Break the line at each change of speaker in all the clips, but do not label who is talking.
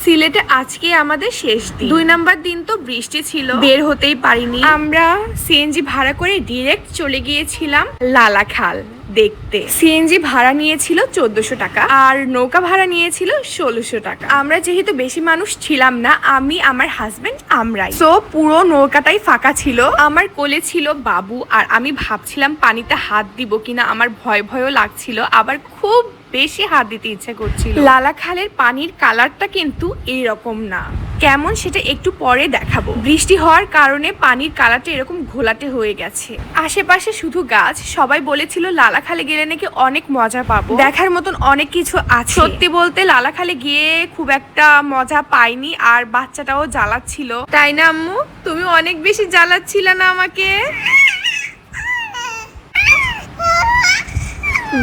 সিলেটে আজকে আমাদের শেষ দিন। 2 নাম্বার দিন তো বৃষ্টি ছিল, বের হতেই পারিনি। আমরা সিএনজি ভাড়া করে ডিরেক্ট চলে গিয়েছিলাম লালাখাল দেখতে। সিএনজি ভাড়া নিয়েছিল 1400 টাকা আর নৌকা ভাড়া নিয়েছিল 1600 টাকা। আমরা যেহেতু বেশি মানুষ ছিলাম না, আমি আমার হাজবেন্ড আমরাই, তো পুরো নৌকাটাই ফাঁকা ছিল। আমার কোলে ছিল বাবু আর আমি ভাবছিলাম পানিতে হাত দিব কিনা, আমার ভয়ও লাগছিল, আবার খুব বেশি হাত দিতে ইচ্ছে করছিল। লালাখালের পানির কালারটা কিন্তু এইরকম না, কেমন সেটা একটু পরে দেখাবো। বৃষ্টি হওয়ার কারণে পানির কালারটা এরকম ঘোলাটে হয়ে গেছে। আশেপাশে শুধু গাছ। সবাই বলেছিল লালাখালে গেলে নাকি অনেক মজা পাবো, দেখার মতন অনেক কিছু আছে। সত্যি বলতে লালাখালে গিয়ে খুব একটা মজা পাইনি, আর বাচ্চাটাও জ্বালাচ্ছিল, তাই না আম্মু? তুমি অনেক বেশি জ্বালাচ্ছিলে না আমাকে?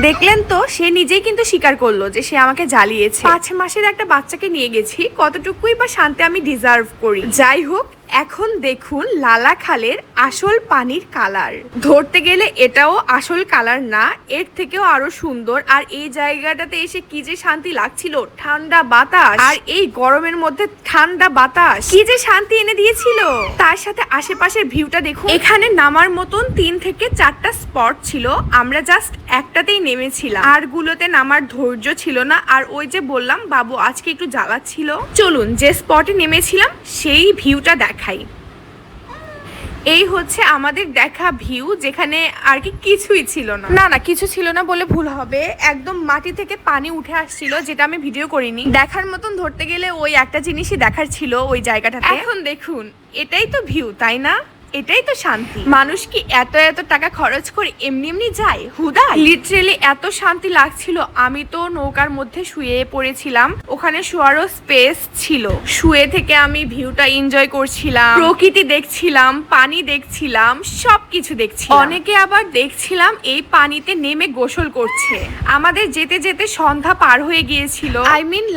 দেখলেন তো, সে নিজেই কিন্তু স্বীকার করলো যে সে আমাকে জ্বালিয়েছে। 5 মাসের একটা বাচ্চাকে নিয়ে গেছি, কতটুকুই বা শান্তি আমি ডিজার্ভ করি। যাই হোক, এখন দেখুন লালাখালের আসল পানির কালার। ধরতে গেলে এটাও আসল কালার না, এর থেকেও আরো সুন্দর। আর এই জায়গাটাতে এসে কি যে শান্তি লাগছিল, ঠান্ডা বাতাস, আর এই গরমের মধ্যে ঠান্ডা বাতাস কি যে শান্তি এনে দিয়েছিল। তার সাথে আশেপাশের ভিউটা দেখুন। এখানে নামার মতন 3 থেকে 4টা স্পট ছিল, আমরা জাস্ট একটাতেই নেমেছিলাম, আর গুলোতে নামার ধৈর্য ছিল না। আর ওই যে বললাম বাবু আজকে একটু জ্বালাচ্ছিল। চলুন যে স্পটে নেমেছিলাম সেই ভিউটা দেখাই। এই হচ্ছে আমাদের দেখা ভিউ, যেখানে আর কি কিছুই ছিল না। না কিছু ছিল না বলে ভুল হবে, একদম মাটি থেকে পানি উঠে আসছিল, যেটা আমি ভিডিও করিনি। দেখার মতন ধরতে গেলে ওই একটা জিনিসই দেখার ছিল ওই জায়গাটাতে। এখন দেখুন, এটাই তো ভিউ, তাই না? এটাই তো শান্তি। মানুষ কি এত টাকা খরচ করে এমনি যায় হুদাই? লিটারেলি এত শান্তি লাগছিল। আমি তো নৌকার মধ্যে শুয়ে পড়েছিলাম, ওখানে শোয়ারও স্পেস ছিল। শুয়ে থেকে আমি ভিউটা এনজয় করছিলাম, প্রকৃতি দেখছিলাম, পানি দেখছিলাম, সবকিছু দেখছিলাম। অনেকে আবার দেখছিলাম এই পানিতে নেমে গোসল করছে। আমাদের যেতে যেতে সন্ধ্যা পার হয়ে গিয়েছিল।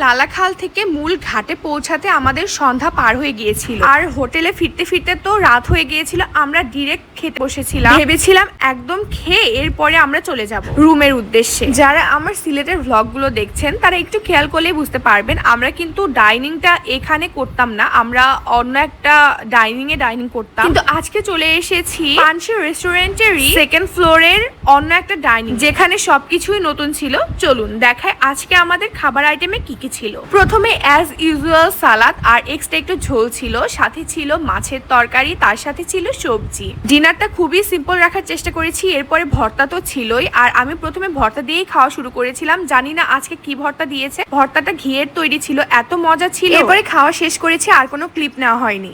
লালাখাল থেকে মূল ঘাটে পৌঁছাতে আমাদের সন্ধ্যা পার হয়ে গিয়েছিল, আর হোটেলে ফিরতে ফিরতে তো রাত হয়ে গিয়েছিল। আমরা ডিরেক্ট খেতে বসেছিলাম, ভেবেছিলাম একদম খেয়ে এরপরে আমরা চলে যাব রুমের উদ্দেশ্যে। যারা আমার সিলেটের ভ্লগগুলো দেখছেন তারা একটু খেয়াল করলে বুঝতে পারবেন, আমরা কিন্তু ডাইনিংটা এখানে করতাম না, আমরা অন্য একটা ডাইনিং করতাম। কিন্তু আজকে চলে এসেছি পানশি রেস্টুরেন্টেরই 2nd ফ্লোরের অন্য একটা ডাইনিং, যেখানে সবকিছুই নতুন ছিল। চলুন দেখায় আজকে আমাদের খাবার আইটেমে কি কি ছিল। প্রথমে অ্যাজ ইউজুয়াল সালাদ আর এক্সট্রা একটু ঝোল ছিল, সাথে ছিল মাছের তরকারি, তার সাথে ছিল সবজি। ডিনারটা খুবই সিম্পল রাখার চেষ্টা করেছি। এরপরে ভর্তা তো ছিলই, আর আমি প্রথমে ভর্তা দিয়েই খাওয়া শুরু করেছিলাম। জানি না আজকে কি ভর্তা দিয়েছে, ভর্তাটা ঘিয়ের তৈরি ছিল, এত মজা ছিল। এরপরে খাওয়া শেষ করেছি, আর কোনো ক্লিপ নেওয়া হয়নি।